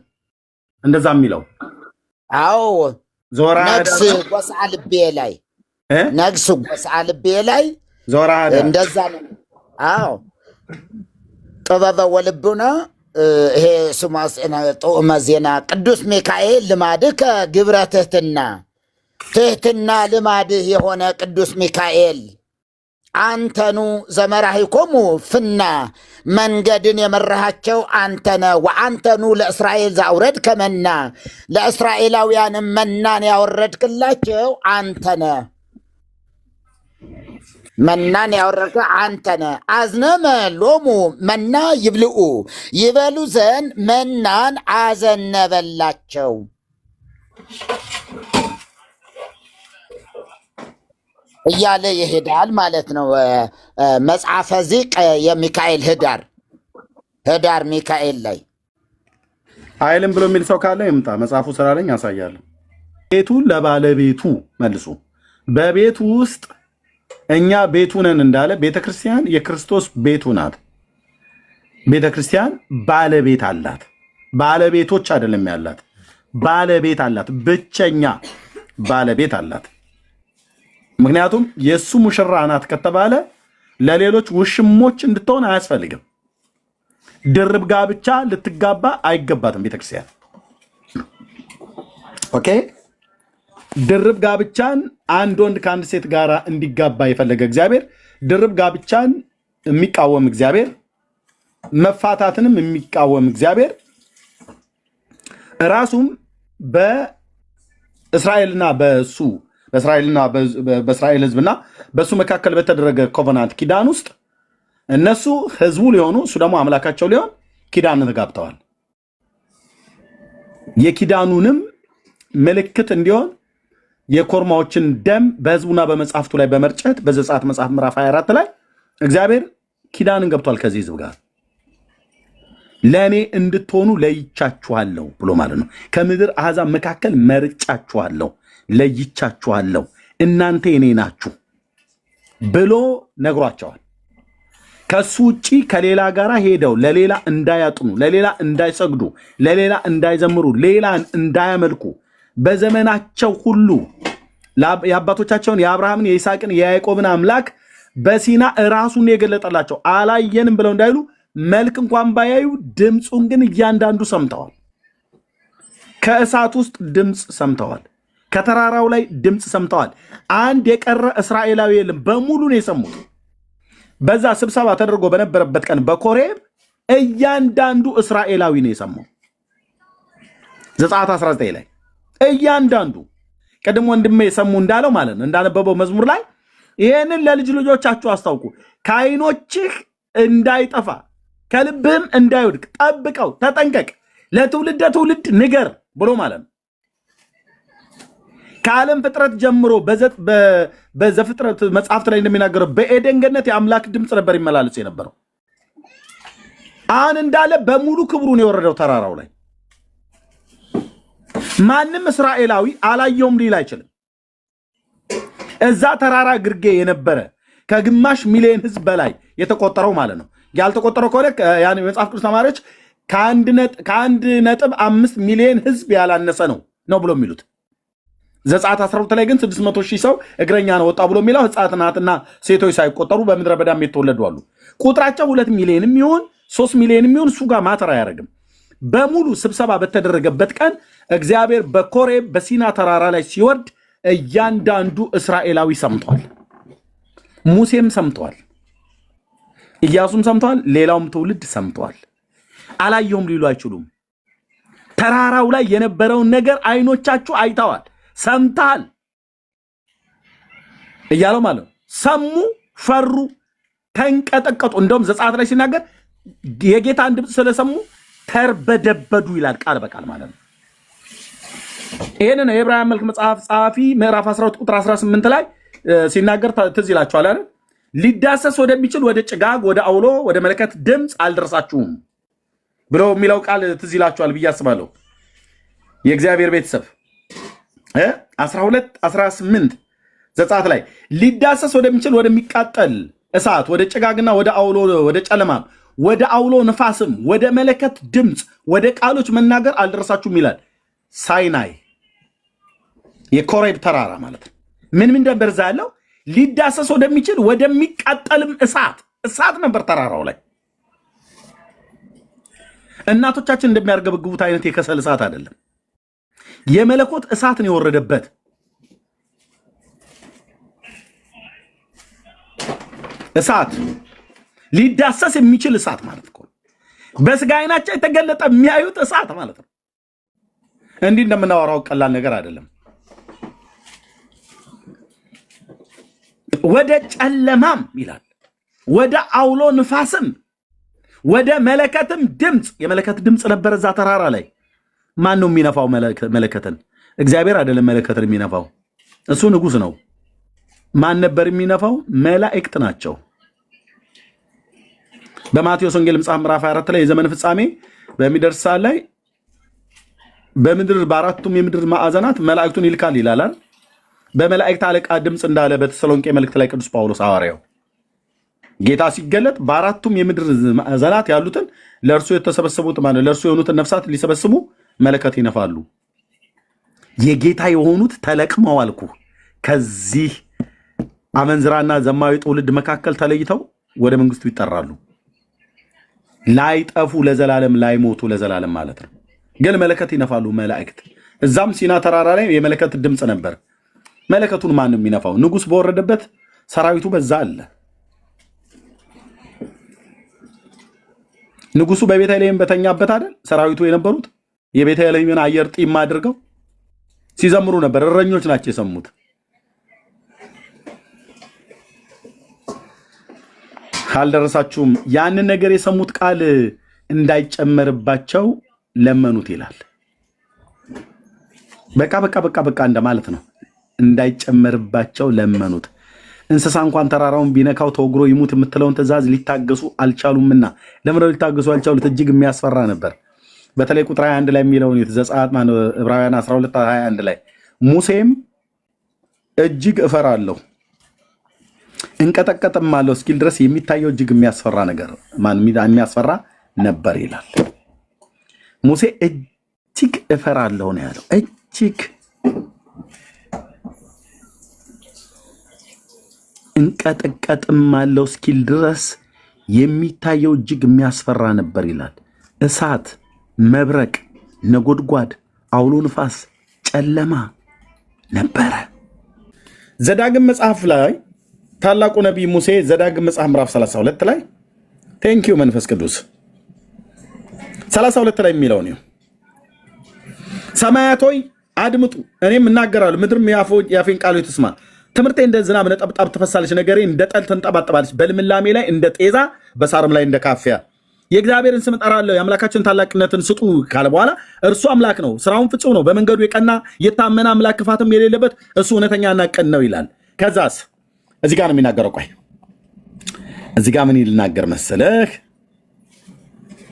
እንደዛ የሚለው። አዎ ነግስ ጎስዓ ልቤ ላይ ነግስ ጎስዓ ልቤ ላይ ዞራ እንደዛ ነው። አዎ ጥበበ ወልቡና ይሄ ስሙ ጦመ ዜና ቅዱስ ሚካኤል ልማድከ ግብረ ትህትና ልማድህ የሆነ ቅዱስ ሚካኤል አንተኑ ዘመራሂኮሙ ፍና መንገድን የመራሃቸው አንተነ ወአንተኑ ለእስራኤል ዛውረድ ከመና ለእስራኤላውያንም መናን ያወረድክላቸው አንተነ መናን ያወረድከ አንተነ። አዝነመ ሎሙ መና ይብልኡ ይበሉ ዘንድ መናን አዘነበላቸው እያለ ይሄዳል ማለት ነው። መጽሐፈ ዚቅ የሚካኤል ህዳር ሚካኤል ላይ አይልም ብሎ የሚል ሰው ካለ ይምጣ። መጽሐፉ ስላለኝ ያሳያል። ቤቱ ለባለቤቱ መልሱ። በቤቱ ውስጥ እኛ ቤቱ ነን እንዳለ ቤተክርስቲያን የክርስቶስ ቤቱ ናት። ቤተክርስቲያን ባለቤት አላት። ባለቤቶች አይደለም ያላት፣ ባለቤት አላት። ብቸኛ ባለቤት አላት። ምክንያቱም የእሱ ሙሽራ ናት ከተባለ ለሌሎች ውሽሞች እንድትሆን አያስፈልግም። ድርብ ጋብቻ ልትጋባ አይገባትም ቤተክርስቲያን። ኦኬ፣ ድርብ ጋብቻን አንድ ወንድ ከአንድ ሴት ጋር እንዲጋባ የፈለገ እግዚአብሔር፣ ድርብ ጋብቻን የሚቃወም እግዚአብሔር፣ መፋታትንም የሚቃወም እግዚአብሔር ራሱም በእስራኤልና በእስራኤል ሕዝብና በእሱ መካከል በተደረገ ኮቨናንት ኪዳን ውስጥ እነሱ ሕዝቡ ሊሆኑ እሱ ደግሞ አምላካቸው ሊሆን ኪዳን ተጋብተዋል። የኪዳኑንም ምልክት እንዲሆን የኮርማዎችን ደም በሕዝቡና በመጽሐፍቱ ላይ በመርጨት በዘጸአት መጽሐፍ ምዕራፍ 24 ላይ እግዚአብሔር ኪዳንን ገብቷል ከዚህ ሕዝብ ጋር ለእኔ እንድትሆኑ ለይቻችኋለሁ ብሎ ማለት ነው። ከምድር አሕዛብ መካከል መርጫችኋለሁ፣ ለይቻችኋለሁ፣ እናንተ የኔ ናችሁ ብሎ ነግሯቸዋል። ከሱ ውጪ ከሌላ ጋር ሄደው ለሌላ እንዳያጥኑ፣ ለሌላ እንዳይሰግዱ፣ ለሌላ እንዳይዘምሩ፣ ሌላን እንዳያመልኩ በዘመናቸው ሁሉ የአባቶቻቸውን የአብርሃምን የይስሐቅን የያዕቆብን አምላክ በሲና ራሱን የገለጠላቸው አላየንም ብለው እንዳይሉ መልክ እንኳን ባያዩ ድምፁን ግን እያንዳንዱ ሰምተዋል። ከእሳት ውስጥ ድምፅ ሰምተዋል። ከተራራው ላይ ድምፅ ሰምተዋል። አንድ የቀረ እስራኤላዊ የለም፣ በሙሉ ነው የሰሙት። በዛ ስብሰባ ተደርጎ በነበረበት ቀን በኮሬብ እያንዳንዱ እስራኤላዊ ነው የሰማው። ዘጸአት 19 ላይ እያንዳንዱ ቀድሞ ወንድሜ የሰሙ እንዳለው ማለት ነው፣ እንዳነበበው መዝሙር ላይ ይህንን ለልጅ ልጆቻችሁ አስታውቁ፣ ከዓይኖችህ እንዳይጠፋ ከልብህም እንዳይወድቅ ጠብቀው፣ ተጠንቀቅ፣ ለትውልደ ትውልድ ንገር ብሎ ማለት ነው። ከዓለም ፍጥረት ጀምሮ በዘፍጥረት መጽሐፍት ላይ እንደሚናገረው በኤደን ገነት የአምላክ ድምፅ ነበር ይመላለስ የነበረው። አሁን እንዳለ በሙሉ ክብሩን የወረደው ተራራው ላይ ማንም እስራኤላዊ አላየውም ሊል አይችልም። እዛ ተራራ ግርጌ የነበረ ከግማሽ ሚሊዮን ሕዝብ በላይ የተቆጠረው ማለት ነው። ያልተቆጠረው ከሆነ የመጽሐፍ ቅዱስ ተማሪዎች ከ1.5 ሚሊዮን ሕዝብ ያላነሰ ነው ብሎ የሚሉት። ዘጸአት 12 ላይ ግን 600,000 ሰው እግረኛ ነው ወጣ ብሎ የሚለው ሕፃናትና ሴቶች ሳይቆጠሩ በምድረ በዳም የተወለዱ አሉ። ቁጥራቸው 2 ሚሊዮንም ይሁን 3 ሚሊዮንም ይሁን እሱ ጋር ማተር አያደርግም። በሙሉ ስብሰባ በተደረገበት ቀን እግዚአብሔር በኮሬብ በሲና ተራራ ላይ ሲወርድ እያንዳንዱ እስራኤላዊ ሰምቷል። ሙሴም ሰምቷል። ኢያሱም ሰምቷል፣ ሌላውም ትውልድ ሰምቷል። አላየሁም ሊሉ አይችሉም። ተራራው ላይ የነበረውን ነገር አይኖቻችሁ አይተዋል፣ ሰምተዋል እያለው ማለት ነው። ሰሙ፣ ፈሩ፣ ተንቀጠቀጡ። እንደውም ዘጸአት ላይ ሲናገር የጌታን ድምፅ ስለሰሙ ተርበደበዱ ይላል ቃል በቃል ማለት ነው። ይሄንን የዕብራውያን መልክ መጽሐፍ ጸሐፊ ምዕራፍ 12 ቁጥር 18 ላይ ሲናገር ትዝ ይላችኋል አይደል? ሊዳሰስ ወደሚችል ወደ ጭጋግ፣ ወደ አውሎ፣ ወደ መለከት ድምፅ አልደረሳችሁም ብሎ የሚለው ቃል ትዝ ይላችኋል ብዬ አስባለሁ። የእግዚአብሔር ቤተሰብ 12 18 ዘጸአት ላይ ሊዳሰስ ወደሚችል ወደሚቃጠል እሳት፣ ወደ ጭጋግና ወደ አውሎ፣ ወደ ጨለማም፣ ወደ አውሎ ነፋስም፣ ወደ መለከት ድምፅ፣ ወደ ቃሎች መናገር አልደረሳችሁም ይላል። ሳይናይ የኮሬብ ተራራ ማለት ነው። ምን ነበር እዛ ያለው? ሊዳሰስ ወደሚችል ወደሚቃጠልም እሳት ነበር ተራራው ላይ። እናቶቻችን እንደሚያርገበግቡት አይነት የከሰል እሳት አይደለም። የመለኮት እሳት ነው የወረደበት። እሳት ሊዳሰስ የሚችል እሳት ማለት ነው። በስጋ አይናቸው የተገለጠ የሚያዩት እሳት ማለት ነው። እንዲህ እንደምናወራው ቀላል ነገር አይደለም። ወደ ጨለማም ይላል፣ ወደ አውሎ ንፋስም፣ ወደ መለከትም ድምፅ። የመለከት ድምፅ ነበር እዛ ተራራ ላይ። ማን ነው የሚነፋው መለከትን? እግዚአብሔር አይደለም መለከትን የሚነፋው፣ እሱ ንጉሥ ነው። ማን ነበር የሚነፋው? መላእክት ናቸው። በማቴዎስ ወንጌል መጽሐፍ ምዕራፍ 24 ላይ የዘመን ፍጻሜ በሚደርስ ሰዓት ላይ በምድር በአራቱም የምድር ማዕዘናት መላእክቱን ይልካል ይላል። በመላእክት አለቃ ድምፅ እንዳለ በተሰሎንቄ መልእክት ላይ ቅዱስ ጳውሎስ ሐዋርያው ጌታ ሲገለጥ በአራቱም የምድር ማዕዘናት ያሉትን ለእርሱ የተሰበሰቡት ማለት ለእርሱ የሆኑትን ነፍሳት ሊሰበስቡ መለከት ይነፋሉ። የጌታ የሆኑት ተለቅመው አልኩ ከዚህ አመንዝራና ዘማዊ ትውልድ መካከል ተለይተው ወደ መንግስቱ ይጠራሉ። ላይጠፉ ለዘላለም ላይሞቱ ለዘላለም ማለት ነው። ግን መለከት ይነፋሉ መላእክት። እዛም ሲና ተራራ ላይ የመለከት ድምፅ ነበር። መለከቱን ማንም የሚነፋው? ንጉሥ በወረደበት ሰራዊቱ በዛ አለ። ንጉሱ በቤተልሔም በተኛበት አይደል ሰራዊቱ የነበሩት? የቤተልሔምን አየር ጢም አድርገው ሲዘምሩ ነበር። እረኞች ናቸው የሰሙት። ካልደረሳችሁም ያንን ነገር የሰሙት ቃል እንዳይጨመርባቸው ለመኑት ይላል። በቃ እንደማለት ነው። እንዳይጨመርባቸው ለመኑት። እንስሳ እንኳን ተራራውን ቢነካው ተወግሮ ይሙት የምትለውን ትእዛዝ ሊታገሱ አልቻሉምና። ለምን ሊታገሱ አልቻሉት? እጅግ የሚያስፈራ ነበር። በተለይ ቁጥር 21 ላይ የሚለውን ዘጸአት ዕብራውያን 12:21 ላይ ሙሴም እጅግ እፈራለሁ እንቀጠቀጥም አለው እስኪል ድረስ የሚታየው እጅግ የሚያስፈራ ነገር የሚያስፈራ ነበር ይላል። ሙሴ እጅግ እፈራለሁ ነው ያለው። እጅግ እንቀጠቀጥም አለው እስኪል ድረስ የሚታየው እጅግ የሚያስፈራ ነበር ይላል። እሳት፣ መብረቅ፣ ነጎድጓድ፣ አውሎ ንፋስ፣ ጨለማ ነበረ። ዘዳግም መጽሐፍ ላይ ታላቁ ነቢይ ሙሴ ዘዳግም መጽሐፍ ምዕራፍ 32 ላይ ቴንኪዩ መንፈስ ቅዱስ 32 ላይ የሚለው ነው። ሰማያት ሆይ አድምጡ፣ እኔም እናገራለሁ፣ ምድርም የአፌን ቃሎች ትስማ። ትምህርቴ እንደ ዝናብ ነጠብጣብ ትፈሳለች፣ ነገሬ እንደ ጠል ትንጠባጠባለች። በልምላሜ ላይ እንደ ጤዛ፣ በሳርም ላይ እንደ ካፊያ። የእግዚአብሔርን ስም እጠራለሁ፣ የአምላካችን ታላቅነትን ስጡ ካለ በኋላ እርሱ አምላክ ነው፣ ስራውን ፍጹም ነው፣ በመንገዱ የቀና የታመነ አምላክ፣ ክፋትም የሌለበት እሱ እውነተኛና ቅን ነው ይላል። ከዛስ እዚህ ጋር ነው የሚናገረው። ቆይ እዚህ ጋር ምን ይልናገር መሰለህ?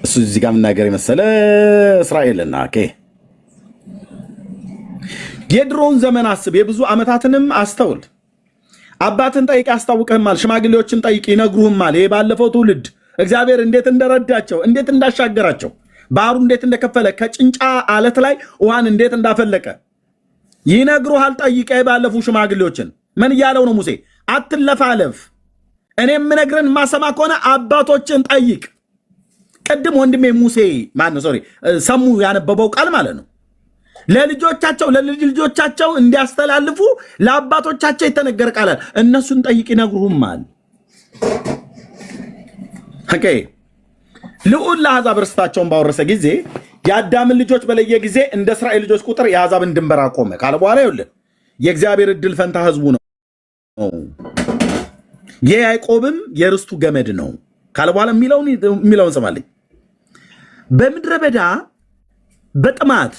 እሱ እዚህ ጋር ምናገር መሰለ እስራኤልና የድሮውን ዘመን አስብ፣ የብዙ ዓመታትንም አስተውል። አባትን ጠይቅ ያስታውቅህማል፣ ሽማግሌዎችን ጠይቅ ይነግሩህማል። ይሄ ባለፈው ትውልድ እግዚአብሔር እንዴት እንደረዳቸው፣ እንዴት እንዳሻገራቸው፣ ባህሩ እንዴት እንደከፈለ፣ ከጭንጫ አለት ላይ ውሃን እንዴት እንዳፈለቀ ይነግሩሃል። ጠይቀ ባለፉ ሽማግሌዎችን ምን እያለው ነው ሙሴ? አትለፋለፍ፣ እኔ የምነግርህን ማሰማ ከሆነ አባቶችን ጠይቅ። ቅድም ወንድሜ ሙሴ ሰሙ ያነበበው ቃል ማለት ነው። ለልጆቻቸው ለልጅ ልጆቻቸው እንዲያስተላልፉ ለአባቶቻቸው የተነገረ ቃል፣ እነሱን ጠይቅ ይነግሩህማል። ኦኬ ልዑል ለአሕዛብ ርስታቸውን ባወረሰ ጊዜ የአዳምን ልጆች በለየ ጊዜ እንደ እስራኤል ልጆች ቁጥር የአሕዛብን ድንበር አቆመ ካለ በኋላ ይኸውልህ የእግዚአብሔር እድል ፈንታ ህዝቡ ነው፣ የያዕቆብም የርስቱ ገመድ ነው ካለ በኋላ የሚለውን ስማልኝ። በምድረ በዳ በጥማት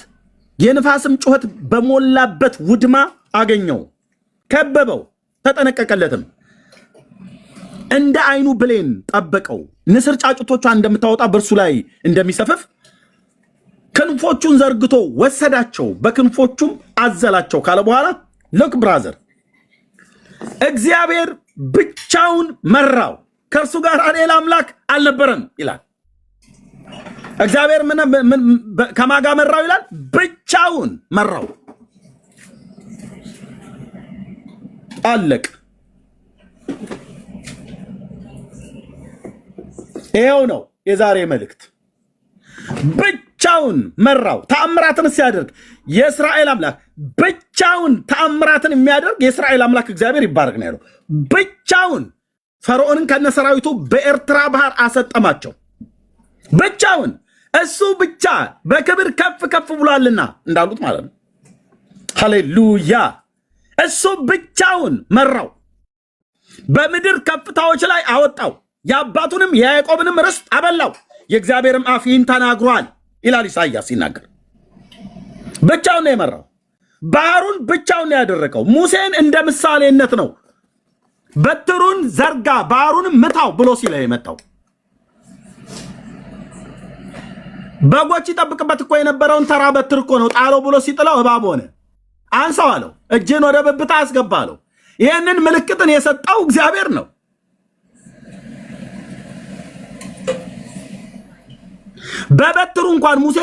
የንፋስም ጩኸት በሞላበት ውድማ አገኘው፣ ከበበው፣ ተጠነቀቀለትም። እንደ አይኑ ብሌን ጠበቀው። ንስር ጫጩቶቿን እንደምታወጣ በእርሱ ላይ እንደሚሰፍፍ ክንፎቹን ዘርግቶ ወሰዳቸው፣ በክንፎቹም አዘላቸው ካለ በኋላ ሎክ ብራዘር እግዚአብሔር ብቻውን መራው፣ ከእርሱ ጋር ሌላ አምላክ አልነበረም ይላል። እግዚአብሔር ከማጋ መራው ይላል? ብቻውን መራው። አለቅ። ይሄው ነው የዛሬ መልእክት። ብቻውን መራው። ተአምራትን ሲያደርግ የእስራኤል አምላክ ብቻውን ተአምራትን የሚያደርግ የእስራኤል አምላክ እግዚአብሔር ይባረክ ነው ያለው። ብቻውን ፈርዖንን ከነሰራዊቱ በኤርትራ ባህር አሰጠማቸው። ብቻውን እሱ ብቻ በክብር ከፍ ከፍ ብሏልና እንዳሉት ማለት ነው። ሃሌሉያ። እሱ ብቻውን መራው፣ በምድር ከፍታዎች ላይ አወጣው፣ የአባቱንም የያዕቆብንም ርስት አበላው። የእግዚአብሔርም አፍ ይህን ተናግሯል ይላል ኢሳይያስ ሲናገር። ብቻውን ነው የመራው። ባህሩን ብቻውን ነው ያደረገው። ሙሴን እንደ ምሳሌነት ነው በትሩን ዘርጋ ባህሩንም ምታው ብሎ ሲለ የመጣው። በጎች ይጠብቅበት እኮ የነበረውን ተራ በትር እኮ ነው ጣለው ብሎ ሲጥለው እባብ ሆነ። አንሳው አለው፣ እጅን ወደ ብብታ አስገባ አለው። ይህንን ምልክትን የሰጠው እግዚአብሔር ነው። በበትሩ እንኳን ሙሴ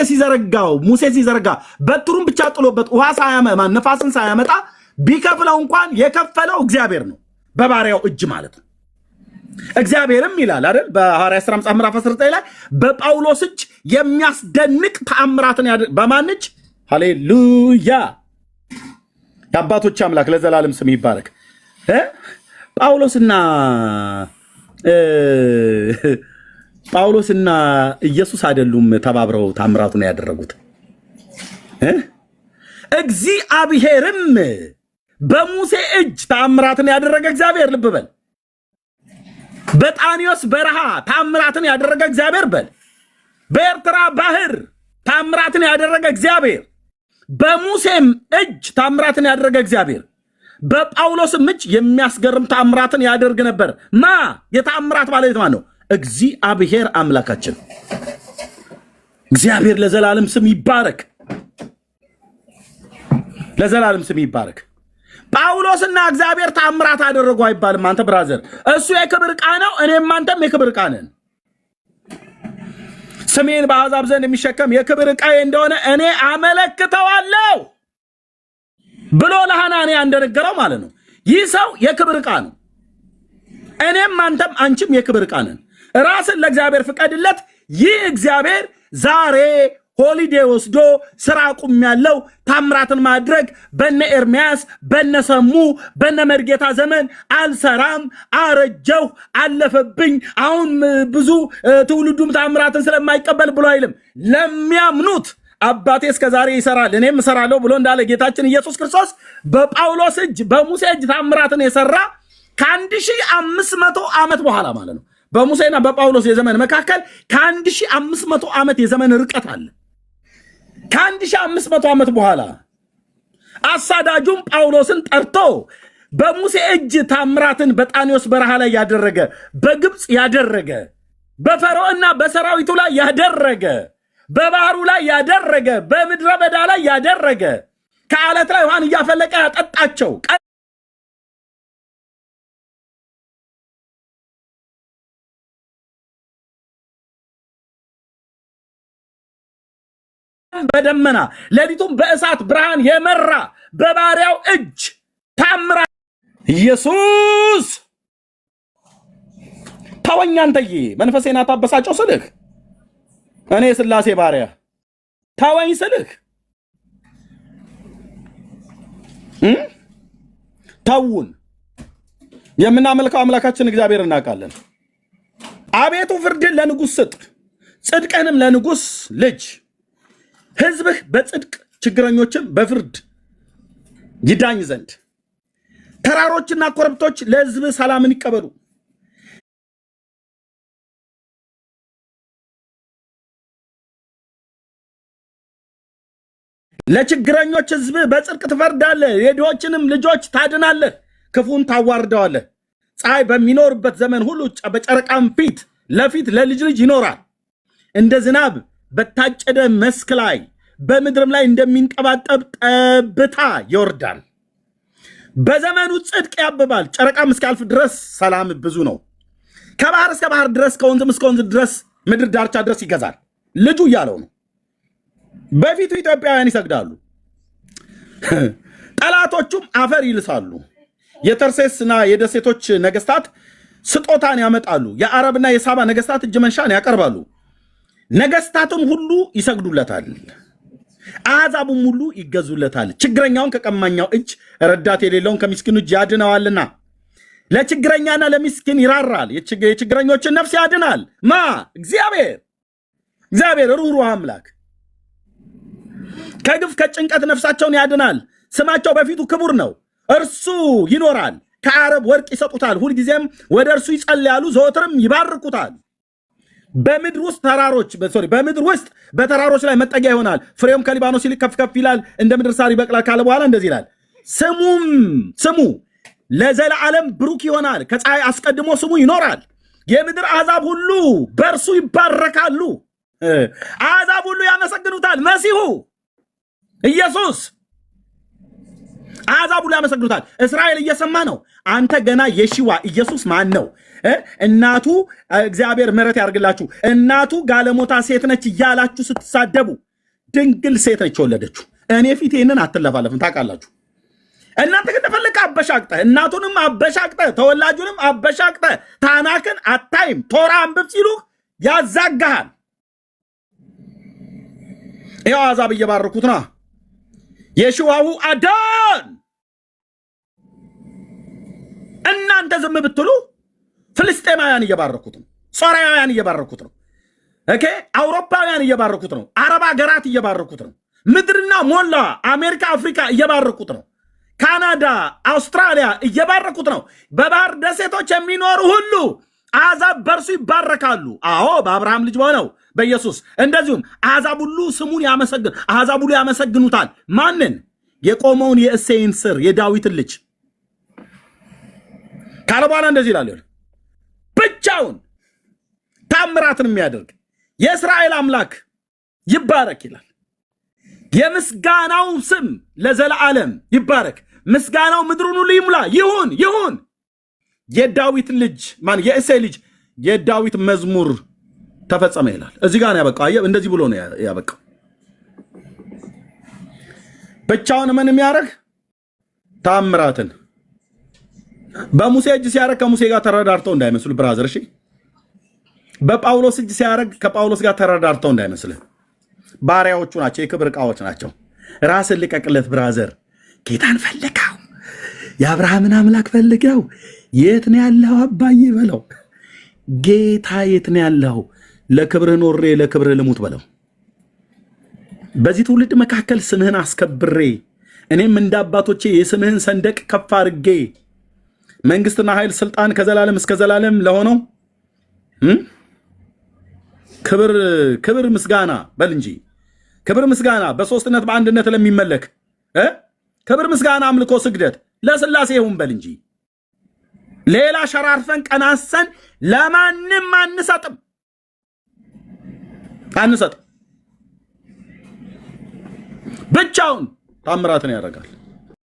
ሲዘረጋ በትሩን ብቻ ጥሎበት ውሃ ሳያመጣ ነፋስን ሳያመጣ ቢከፍለው እንኳን የከፈለው እግዚአብሔር ነው፣ በባሪያው እጅ ማለት ነው። እግዚአብሔርም ይላል አይደል በሐዋርያት ሥራ መጽሐፍ ምዕራፍ 19 ላይ በጳውሎስ እጅ የሚያስደንቅ ተአምራትን በማን እጅ? ሃሌሉያ። የአባቶች አምላክ ለዘላለም ስም ይባረክ። ጳውሎስና ኢየሱስ አይደሉም ተባብረው ታምራቱን ያደረጉት? እግዚአብሔርም በሙሴ እጅ ታምራትን ያደረገ እግዚአብሔር፣ ልብ በል። በጣኒዮስ በረሃ ታምራትን ያደረገ እግዚአብሔር በል። በኤርትራ ባህር ታምራትን ያደረገ እግዚአብሔር፣ በሙሴም እጅ ታምራትን ያደረገ እግዚአብሔር፣ በጳውሎስም እጅ የሚያስገርም ታምራትን ያደርግ ነበር። የታምራት ባለቤት ማን ነው? እግዚአብሔር አምላካችን። እግዚአብሔር ለዘላለም ስም ይባረክ፣ ለዘላለም ስም ይባረክ። ጳውሎስና እግዚአብሔር ታምራት አደረጉ አይባልም። አንተ ብራዘር፣ እሱ የክብር ዕቃ ነው፣ እኔም አንተም የክብር ዕቃ ነን። ስሜን በአሕዛብ ዘንድ የሚሸከም የክብር ዕቃዬ እንደሆነ እኔ አመለክተዋለሁ ብሎ ለሐናንያ እንደነገረው ማለት ነው። ይህ ሰው የክብር ዕቃ ነው። እኔም አንተም አንቺም የክብር ዕቃ ነን። ራስን ለእግዚአብሔር ፍቀድለት። ይህ እግዚአብሔር ዛሬ ሆሊዴ ወስዶ ስራ ቁም ያለው ታምራትን ማድረግ በነ ኤርሚያስ በነ ሰሙ በነ መርጌታ ዘመን አልሰራም፣ አረጀው፣ አለፈብኝ፣ አሁን ብዙ ትውልዱም ታምራትን ስለማይቀበል ብሎ አይልም። ለሚያምኑት አባቴ እስከ ዛሬ ይሰራል እኔም እሰራለሁ ብሎ እንዳለ ጌታችን ኢየሱስ ክርስቶስ በጳውሎስ እጅ በሙሴ እጅ ታምራትን የሰራ ከ1500 ዓመት በኋላ ማለት ነው። በሙሴና በጳውሎስ የዘመን መካከል ከ1500 ዓመት የዘመን ርቀት አለ። ከ1500 ዓመት በኋላ አሳዳጁም ጳውሎስን ጠርቶ በሙሴ እጅ ታምራትን በጣኒዮስ በረሃ ላይ ያደረገ፣ በግብፅ ያደረገ፣ በፈርዖንና በሰራዊቱ ላይ ያደረገ፣ በባህሩ ላይ ያደረገ፣ በምድረ በዳ ላይ ያደረገ፣ ከዓለት ላይ ውሃን እያፈለቀ ያጠጣቸው፣ በደመና ሌሊቱን በእሳት ብርሃን የመራ በባሪያው እጅ ታምራ ኢየሱስ ተወኝ አንተዬ መንፈሴን አታበሳጨው ስልህ እኔ ስላሴ ባሪያ ተወኝ ስልህ ተውን። የምናመልከው አምላካችን እግዚአብሔር እናውቃለን። አቤቱ ፍርድን ለንጉሥ ስጥ፣ ጽድቅንም ለንጉሥ ልጅ። ሕዝብህ በጽድቅ ችግረኞችን በፍርድ ይዳኝ ዘንድ። ተራሮችና ኮረብቶች ለሕዝብህ ሰላምን ይቀበሉ። ለችግረኞች ሕዝብህ በጽድቅ ትፈርዳለህ፣ የድሆችንም ልጆች ታድናለህ፣ ክፉን ታዋርደዋለህ። ፀሐይ በሚኖርበት ዘመን ሁሉ በጨረቃም ፊት ለፊት ለልጅ ልጅ ይኖራል። እንደ ዝናብ በታጨደ መስክ ላይ በምድርም ላይ እንደሚንጠባጠብ ጠብታ ይወርዳል። በዘመኑ ጽድቅ ያብባል። ጨረቃም እስኪያልፍ ድረስ ሰላም ብዙ ነው። ከባህር እስከ ባህር ድረስ ከወንዝም እስከ ወንዝ ድረስ ምድር ዳርቻ ድረስ ይገዛል። ልጁ እያለው ነው። በፊቱ ኢትዮጵያውያን ይሰግዳሉ፣ ጠላቶቹም አፈር ይልሳሉ። የተርሴስና የደሴቶች ነገስታት ስጦታን ያመጣሉ። የአረብና የሳባ ነገስታት እጅ መንሻን ያቀርባሉ። ነገስታቱም ሁሉ ይሰግዱለታል፣ አሕዛቡም ሁሉ ይገዙለታል። ችግረኛውን ከቀማኛው እጅ፣ ረዳት የሌለውን ከምስኪኑ እጅ ያድነዋልና። ለችግረኛና ለምስኪን ይራራል፣ የችግረኞችን ነፍስ ያድናል። ማ እግዚአብሔር ሩህሩህ አምላክ ከግፍ ከጭንቀት ነፍሳቸውን ያድናል። ስማቸው በፊቱ ክቡር ነው። እርሱ ይኖራል። ከአረብ ወርቅ ይሰጡታል፣ ሁልጊዜም ወደ እርሱ ይጸልያሉ፣ ዘወትርም ይባርኩታል። በምድር ውስጥ በተራሮች ላይ መጠጊያ ይሆናል። ፍሬውም ከሊባኖስ ይልቅ ከፍ ከፍ ይላል፣ እንደ ምድር ሳር ይበቅላል ካለ በኋላ እንደዚህ ይላል። ስሙ ለዘላለም ብሩክ ይሆናል። ከፀሐይ አስቀድሞ ስሙ ይኖራል። የምድር አሕዛብ ሁሉ በእርሱ ይባረካሉ። አሕዛብ ሁሉ ያመሰግኑታል። መሲሁ ኢየሱስ አሕዛብ ሁሉ ያመሰግኑታል። እስራኤል እየሰማ ነው። አንተ ገና የሺዋ ኢየሱስ ማን ነው? እናቱ እግዚአብሔር ምሕረት ያርግላችሁ፣ እናቱ ጋለሞታ ሴት ነች እያላችሁ ስትሳደቡ፣ ድንግል ሴት ነች የወለደችው። እኔ ፊት ይህንን አትለፋለፍም፣ ታውቃላችሁ። እናንተ ግን ተፈልቀ አበሻቅጠ፣ እናቱንም አበሻቅጠ፣ ተወላጁንም አበሻቅጠ፣ ታናክን አታይም፣ ቶራ አንብብ ሲሉ ያዛጋሃል። ያው አሕዛብ እየባረኩት ነው። የሽዋው አዳን እናንተ ዝም ብትሉ ፍልስጤማውያን እየባረኩት ነው። ሶርያውያን እየባረኩት ነው። ኦኬ፣ አውሮፓውያን እየባረኩት ነው። አረብ ሀገራት እየባረኩት ነው። ምድርና ሞላ አሜሪካ፣ አፍሪካ እየባረኩት ነው። ካናዳ፣ አውስትራሊያ እየባረኩት ነው። በባህር ደሴቶች የሚኖሩ ሁሉ አሕዛብ በእርሱ ይባረካሉ። አዎ፣ በአብርሃም ልጅ በሆነው በኢየሱስ። እንደዚሁም አሕዛብ ሁሉ ስሙን አሕዛብ ሁሉ ያመሰግኑታል። ማንን? የቆመውን የእሴይን ስር የዳዊትን ልጅ ካለ በኋላ እንደዚህ ይላል። ብቻውን ታምራትን የሚያደርግ የእስራኤል አምላክ ይባረክ ይላል። የምስጋናው ስም ለዘላለም ይባረክ። ምስጋናው ምድሩን ሁሉ ይሙላ። ይሁን የዳዊት ልጅ የእሴይ ልጅ የዳዊት መዝሙር ተፈጸመ ይላል። እዚህ ጋር ነው ያበቃው። እንደዚህ ብሎ ነው ያበቃው። ብቻውን ምን የሚያደርግ ታምራትን በሙሴ እጅ ሲያደርግ ከሙሴ ጋር ተረዳርተው እንዳይመስሉ ብራዘር። እሺ፣ በጳውሎስ እጅ ሲያደርግ ከጳውሎስ ጋር ተረዳርተው እንዳይመስል። ባሪያዎቹ ናቸው፣ የክብር ዕቃዎች ናቸው። ራስን ልቀቅለት ብራዘር። ጌታን ፈልገው፣ የአብርሃምን አምላክ ፈልገው። የት ነው ያለው አባዬ በለው። ጌታ የት ነው ያለው? ለክብርህ ኖሬ ለክብርህ ልሙት በለው። በዚህ ትውልድ መካከል ስምህን አስከብሬ እኔም እንደ አባቶቼ የስምህን ሰንደቅ ከፍ አድርጌ መንግስትና ኃይል ስልጣን ከዘላለም እስከ ዘላለም ለሆነው ክብር ምስጋና በል እንጂ ክብር ምስጋና በሶስትነት በአንድነት ለሚመለክ ክብር ምስጋና አምልኮ ስግደት ለስላሴ ይሁን በል እንጂ ሌላ ሸራርፈን ቀናሰን ለማንም አንሰጥም። ብቻውን ታምራትን ያደርጋል።